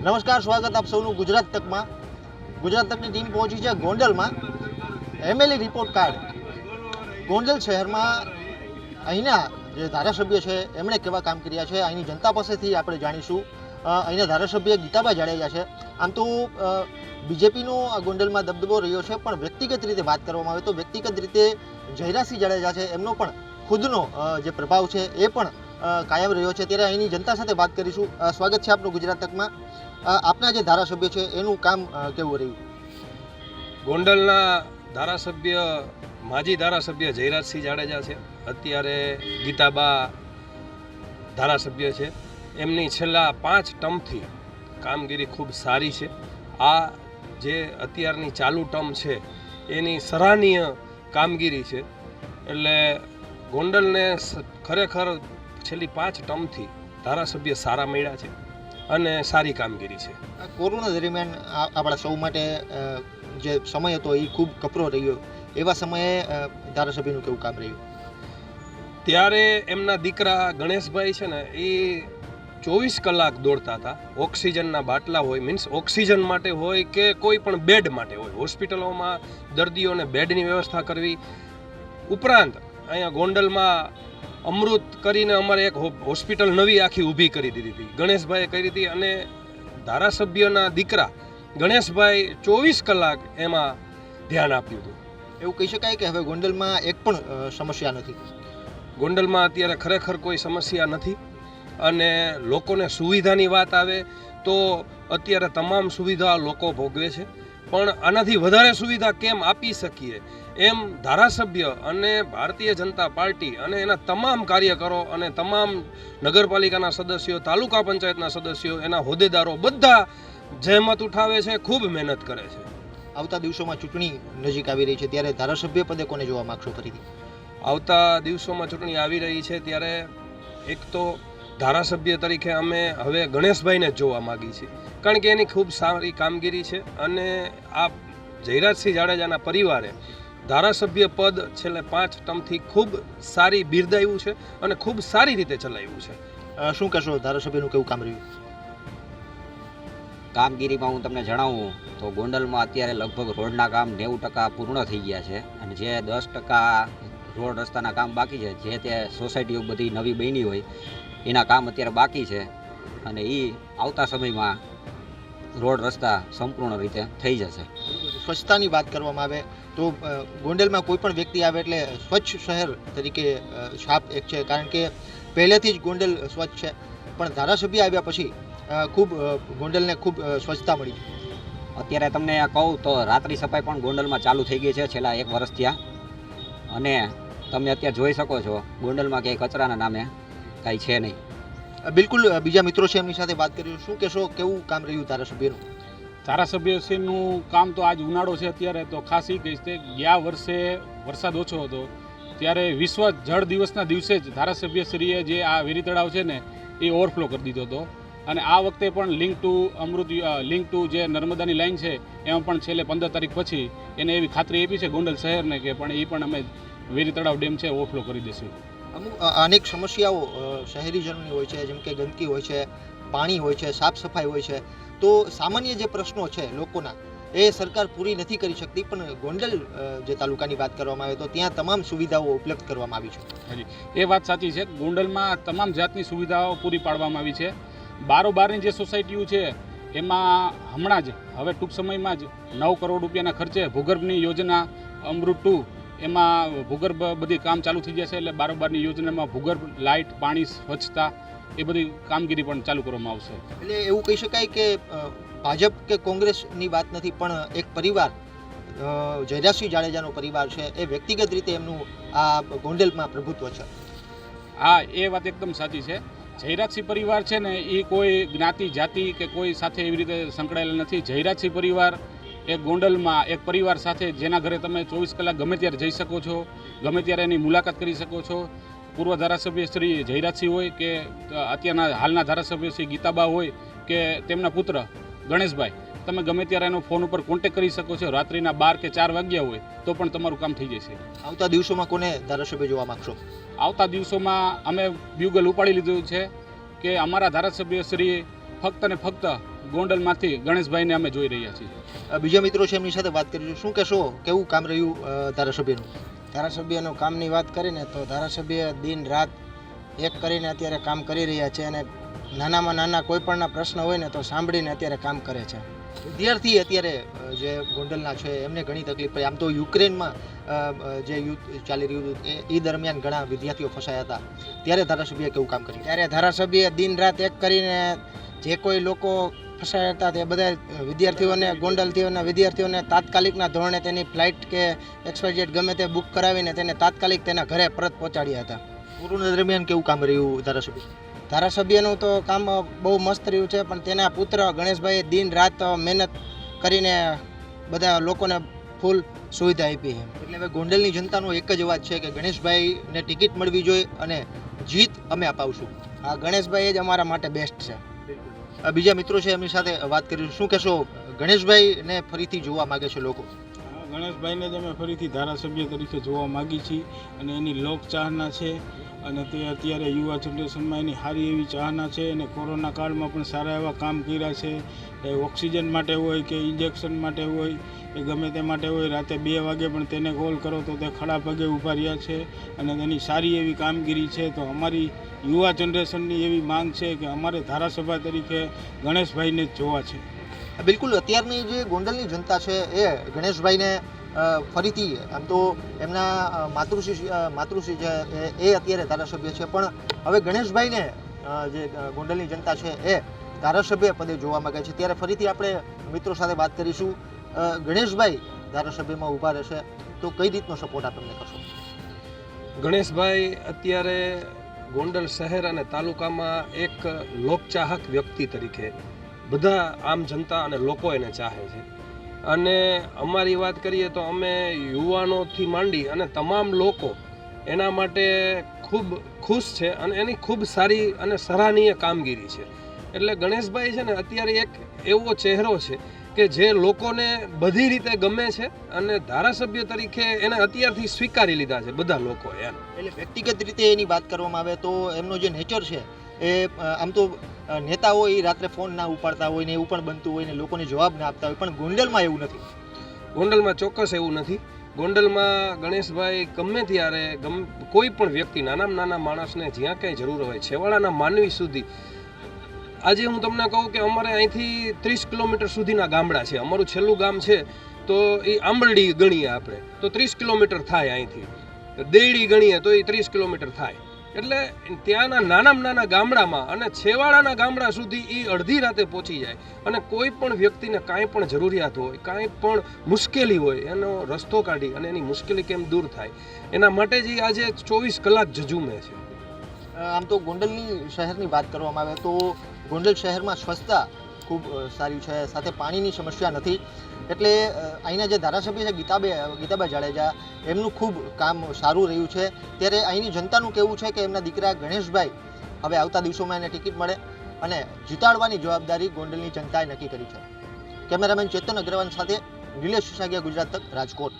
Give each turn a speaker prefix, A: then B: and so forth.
A: નમસ્કાર, સ્વાગત આપ સૌનું ગુજરાત તકમાં. ગુજરાત તકની ટીમ પહોંચી છે ગોંડલમાં. એમએલએ રિપોર્ટ કાર્ડ ગોંડલ શહેરમાં અહીંના જે ધારાસભ્ય છે એમણે કેવા કામ કર્યા છે અહીંની જનતા પાસેથી આપણે જાણીશું. અહીંના ધારાસભ્ય ગીતાબા જાડેજા છે. આમ તો બીજેપીનો આ ગોંડલમાં દબદબો રહ્યો છે, પણ વ્યક્તિગત રીતે વાત કરવામાં આવે તો વ્યક્તિગત રીતે જયરાજસિંહ જાડેજા છે એમનો પણ ખુદનો જે પ્રભાવ છે એ પણ કાયમ રહ્યો છે. ત્યારે અહીંની જનતા સાથે વાત કરીશું. સ્વાગત છે આપનું ગુજરાત તકમાં. આપના જે ધારાસભ્ય છે એનું કામ કેવું રહ્યું?
B: ગોંડલના ધારાસભ્ય માજી ધારાસભ્ય જયરાજસિંહ જાડેજા છે. અત્યારે ગીતાબા ધારાસભ્ય છે. એમની છેલ્લા 5 ટર્મથી કામગીરી ખૂબ સારી છે. આ જે અત્યારની ચાલુ ટર્મ છે એની સરાહનીય કામગીરી છે. એટલે ગોંડલને ખરેખર છેલ્લી 5 ટર્મથી ધારાસભ્ય સારા મળ્યા છે અને સારી કામગીરી છે.
A: કોરોના દરમિયાન આપણા સૌ માટે જે સમય હતો એ ખૂબ કપરો રહ્યો. એવા સમયે ધારાસભ્યનું કેવું કામ રહ્યું?
B: ત્યારે એમના દીકરા ગણેશભાઈ છે ને એ 24 કલાક દોડતા હતા. ઓક્સિજનના બાટલા હોય, મીન્સ ઓક્સિજન માટે હોય કે કોઈ પણ બેડ માટે હોય, હોસ્પિટલોમાં દર્દીઓને બેડની વ્યવસ્થા કરવી. ઉપરાંત અહીંયા ગોંડલમાં અમૃત કરીને અમારે એક હોસ્પિટલ નવી આખી ઊભી કરી દીધી હતી, ગણેશભાઈએ કરી હતી. અને ધારાસભ્યના દીકરા ગણેશભાઈ 24 કલાક એમાં ધ્યાન આપ્યું હતું.
A: એવું કહી શકાય કે હવે ગોંડલમાં એક પણ સમસ્યા નથી?
B: ગોંડલમાં અત્યારે ખરેખર કોઈ સમસ્યા નથી. અને લોકોને સુવિધાની વાત આવે તો અત્યારે તમામ સુવિધા લોકો ભોગવે છે. પણ આનાથી વધારે સુવિધા કેમ આપી શકીએ એમ ધારાસભ્ય અને ભારતીય જનતા પાર્ટી અને એના તમામ કાર્યકરો અને તમામ નગરપાલિકાના સદસ્યો, તાલુકા પંચાયતના સદસ્યો, એના હોદ્દેદારો બધા જહેમત ઉઠાવે છે, ખૂબ મહેનત કરે છે.
A: આવતા દિવસોમાં ચૂંટણી નજીક આવી રહી છે, ત્યારે ધારાસભ્ય પદે કોને જોવા માગશો ફરીથી?
B: આવતા દિવસોમાં ચૂંટણી આવી રહી છે ત્યારે એક તો ધારાસભ્ય તરીકે અમે હવે ગણેશભાઈને જ જોવા માગીએ છીએ, કારણ કે એની ખૂબ સારી કામગીરી છે. અને આ જયરાજસિંહ જાડેજાના પરિવારે ધારાસભ્ય પદ છેલ્લે 5 ટર્મથી ખૂબ સારી બિરદાવ્યું છે અને ખૂબ સારી રીતે ચલાવ્યું છે.
A: શું કહેશો, ધારાસભ્યનું કેવું કામ રહ્યું?
C: કામગીરીમાં હું તમને જણાવું તો ગોંડલમાં અત્યારે લગભગ રોડના કામ 90% પૂર્ણ થઈ ગયા છે. અને જે 10% રોડ રસ્તાના કામ બાકી છે, જે તે સોસાયટીઓ બધી નવી બની હોય એના કામ અત્યારે બાકી છે. અને એ આવતા સમયમાં રોડ રસ્તા સંપૂર્ણ રીતે થઈ જશે.
A: સ્વચ્છતાની વાત કરવામાં આવે તો ગોંડલમાં કોઈ પણ વ્યક્તિ આવે એટલે સ્વચ્છ શહેર તરીકે છાપ એક છે, કારણ કે પહેલેથી જ ગોંડલ સ્વચ્છ છે. પણ ધારાસભ્ય આવ્યા પછી ખૂબ ગોંડલને ખૂબ સ્વચ્છતા મળી.
C: અત્યારે તમને કહું તો રાત્રિ સફાઈ પણ ગોંડલમાં ચાલુ થઈ ગઈ છે છેલ્લા 1 વર્ષ થયા. અને તમે અત્યારે જોઈ શકો છો ગોંડલમાં ક્યાંય કચરાના નામે કાંઈ છે નહીં.
A: બિલકુલ, બીજા મિત્રો છે એમની સાથે વાત કરીશું. શું કહેશો, કેવું કામ રહ્યું ધારાસભ્યનું?
D: ધારાસભ્યશ્રીનું કામ તો આજ ઉનાળો છે અત્યારે તો ખાસ એ કહીશ કે ગયા વર્ષે વરસાદ ઓછો હતો ત્યારે વિશ્વ જળ દિવસના દિવસે જ ધારાસભ્યશ્રીએ જે આ વેરી તળાવ છે ને એ ઓવરફ્લો કરી દીધો હતો. અને આ વખતે પણ લિંક ટુ જે નર્મદાની લાઈન છે એમાં પણ છેલ્લે 15 તારીખ પછી એને એવી ખાતરી આપી છે ગોંડલ શહેરને કે પણ એ પણ અમે વેરી તળાવ ડેમ છે ઓવરફ્લો કરી દઈશું.
A: અમુક અનેક સમસ્યાઓ શહેરીજનોની હોય છે, જેમ કે ગંદકી હોય છે, પાણી હોય છે, સાફ સફાઈ હોય છે. તો સામાન્ય જે પ્રશ્નો છે લોકોના એ સરકાર પૂરી નથી કરી શકતી, પણ ગોંડલ જે તાલુકાની વાત કરવામાં આવે તો ત્યાં તમામ સુવિધાઓ ઉપલબ્ધ કરવામાં આવી છે.
D: એ વાત સાચી છે. ગોંડલમાં તમામ જાતની સુવિધાઓ પૂરી પાડવામાં આવી છે. બારોબારની જે સોસાયટીઓ છે એમાં હમણાં જ હવે ટૂંક સમયમાં જ 9 કરોડ રૂપિયાના ખર્ચે ભૂગર્ભની યોજના અમૃત 2 એમાં ભૂગર્ભ બધી કામ ચાલુ થઈ જશે. એટલે બારોબારની યોજનામાં ભૂગર્ભ, લાઇટ, પાણી, સ્વચ્છતા એ બધી કામગીરી પણ ચાલુ કરવામાં આવશે.
A: એટલે એવું કહી શકાય કે ભાજપ કે કોંગ્રેસની વાત નથી, પણ એક પરિવાર જયરાજસિંહ જાડેજાનો પરિવાર છે, એ વ્યક્તિગત રીતે એમનું આ ગોંડલમાં પ્રભુત્વ છે.
D: હા, એ વાત એકદમ સાચી છે. જયરાજસિંહ પરિવાર છે ને એ કોઈ જ્ઞાતિ જાતિ કે કોઈ સાથે એવી રીતે સંકળાયેલા નથી. જયરાજસિંહ પરિવાર એક ગોંડલમાં એક પરિવાર સાથે જેના ઘરે તમે 24 કલાક ગમે ત્યારે જઈ શકો છો, ગમે ત્યારે એની મુલાકાત કરી શકો છો. પૂર્વ ધારાસભ્ય શ્રી જયરાજસિંહ હોય કે અત્યારના હાલના ધારાસભ્ય શ્રી ગીતાબા હોય કે તેમના પુત્ર ગણેશભાઈ, તમે ગમે ત્યારે એનો ફોન ઉપર કોન્ટેક્ટ કરી શકો છો. રાત્રિના 12 કે 4 વાગ્યા હોય તો પણ તમારું કામ થઈ જશે.
A: આવતા દિવસોમાં કોને ધારાસભ્ય જોવા માગશો?
D: આવતા દિવસોમાં અમે બ્યુગલ ઉપાડી લીધું છે કે અમારા ધારાસભ્ય શ્રી ફક્ત ને ફક્ત ગોંડલમાંથી ગણેશભાઈને અમે જોઈ રહ્યા છીએ.
A: બીજા મિત્રો છે એમની સાથે વાત કરીશું. શું કહેશો, કેવું કામ રહ્યું ધારાસભ્યનું?
E: ધારાસભ્યનું કામની વાત કરીને તો ધારાસભ્ય દિન રાત એક કરીને અત્યારે કામ કરી રહ્યા છે અને નાનામાં નાના કોઈ પણના પ્રશ્ન હોય ને તો સાંભળીને અત્યારે કામ કરે છે.
A: વિદ્યાર્થી અત્યારે જે ગોંડલના છે એમને ઘણી તકલીફ પડી. આમ તો યુક્રેનમાં જે યુદ્ધ ચાલી રહ્યું હતું એ દરમિયાન ઘણા વિદ્યાર્થીઓ ફસાયા હતા, ત્યારે ધારાસભ્યએ કેવું કામ કર્યું?
E: ત્યારે ધારાસભ્યએ દિન રાત એક કરીને જે કોઈ લોકો ફસાયા હતા તે બધા વિદ્યાર્થીઓને ગોંડલથીઓના વિદ્યાર્થીઓને તાત્કાલિકના ધોરણે તેની ફ્લાઇટ કે XYZ ગમે તે બુક કરાવીને તેને તાત્કાલિક તેના ઘરે પરત પહોંચાડ્યા હતા.
A: કોરોના દરમિયાન કેવું કામ રહ્યું ધારાસભ્ય?
E: ધારાસભ્યનું તો કામ બહુ મસ્ત રહ્યું છે, પણ તેના પુત્ર ગણેશભાઈએ દિન રાત મહેનત કરીને બધા લોકોને ફૂલ સુવિધા આપી છે.
A: એટલે હવે ગોંડલની જનતાનો એક જ અવાજ છે કે ગણેશભાઈને ટિકિટ મળવી જોઈએ અને જીત અમે અપાવશું.
E: આ ગણેશભાઈ જ અમારા માટે બેસ્ટ છે.
A: બીજા મિત્રો છે એમની સાથે વાત કરીશું. શું કહેશો, ગણેશભાઈને ફરીથી જોવા માગે છે લોકો?
F: ગણેશભાઈને જ અમે ફરીથી ધારાસભ્ય તરીકે જોવા માગી છીએ અને એની લોક ચાહના છે અને તે અત્યારે યુવા જનરેશનમાં એની સારી એવી ચાહના છે અને કોરોના કાળમાં પણ સારા એવા કામ કર્યા છે. એ ઓક્સિજન માટે હોય કે ઇન્જેક્શન માટે હોય એ ગમે તે માટે હોય, રાતે 2 વાગે પણ તેને કોલ કરો તો તે ખડા પગે ઊભા રહ્યા છે અને તેની સારી એવી કામગીરી છે. તો અમારી યુવા જનરેશનની એવી માંગ છે કે અમારે ધારાસભ્ય તરીકે ગણેશભાઈને જ જોવા છે.
A: બિલકુલ, અત્યારની જે ગોંડલની જનતા છે એ ગણેશભાઈને ફરીથી, આમ તો એમના માતૃશ્રી છે એ અત્યારે ધારાસભ્ય છે, પણ હવે ગણેશભાઈને જે ગોંડલની જનતા છે એ ધારાસભ્ય પદે જોવા માંગે છે. ત્યારે ફરીથી આપણે મિત્રો સાથે વાત કરીશું. ગણેશભાઈ ધારાસભ્યમાં ઊભા રહેશે તો કઈ રીતનો સપોર્ટ આપ તમને કરશો?
B: ગણેશભાઈ અત્યારે ગોંડલ શહેર અને તાલુકામાં એક લોકચાહક વ્યક્તિ તરીકે બધા આમ જનતા અને લોકો એને ચાહે છે. અને અમારી વાત કરીએ તો અમે યુવાનોથી માંડી અને તમામ લોકો એના માટે ખૂબ ખુશ છે અને એની ખૂબ સારી અને સરાહનીય કામગીરી છે. એટલે ગણેશભાઈ છે ને અત્યારે એક એવો ચહેરો છે કે જે લોકોને બધી રીતે ગમે છે અને ધારાસભ્ય તરીકે એને અત્યારથી સ્વીકારી લીધા છે બધા લોકોએ.
A: એટલે વ્યક્તિગત રીતે એની વાત કરવામાં આવે તો એમનો જે નેચર છે એ આમ તો નેતા હોય એ રાત્રે ફોન ના ઉપાડતા હોય ને એવું પણ બનતું હોય ને લોકોને જવાબ ના આપતા હોય, પણ ગોંડલમાં એવું નથી.
B: ગોંડલમાં ચોક્કસ એવું નથી. ગોંડલમાં ગણેશભાઈ ગમે ત્યારે કોઈ પણ વ્યક્તિ, નાનામાં નાના માણસને જ્યાં કંઈ જરૂર હોય, છેવાડાના માનવી સુધી. આજે હું તમને કહું કે અમારે અહીંથી 30 કિલોમીટર સુધીના ગામડા છે. અમારું છેલ્લું ગામ છે તો એ આંબરડી ગણીએ આપણે તો 30 કિલોમીટર થાય. અહીંથી દેડી ગણીએ તો એ 30 કિલોમીટર થાય. એટલે ત્યાંના નાનામાં નાના ગામડામાં અને છેવાડાના ગામડા સુધી એ અડધી રાતે પહોંચી જાય અને કોઈ પણ વ્યક્તિને કાંઈ પણ જરૂરિયાત હોય, કાંઈ પણ મુશ્કેલી હોય, એનો રસ્તો કાઢી અને એની મુશ્કેલી કેમ દૂર થાય એના માટે જ એ આજે 24 કલાક ઝઝૂમે છે.
A: આમ તો ગોંડલની શહેરની વાત કરવામાં આવે તો ગોંડલ શહેરમાં સ્વચ્છતા ખૂબ સારી છે, સાથે પાણીની સમસ્યા નથી. એટલે અહીંના જે ધારાસભ્ય છે ગીતાબા જાડેજા, એમનું ખૂબ કામ સારું રહ્યું છે. ત્યારે અહીંની જનતાનું કહેવું છે કે એમના દીકરા ગણેશભાઈ હવે આવતા દિવસોમાં એને ટિકિટ મળે અને જીતાડવાની જવાબદારી ગોંડલની જનતાએ નક્કી કરી છે. કેમેરામેન ચેતન અગ્રવાલ સાથે નિલેશ સાગિયા, ગુજરાત તક, રાજકોટ.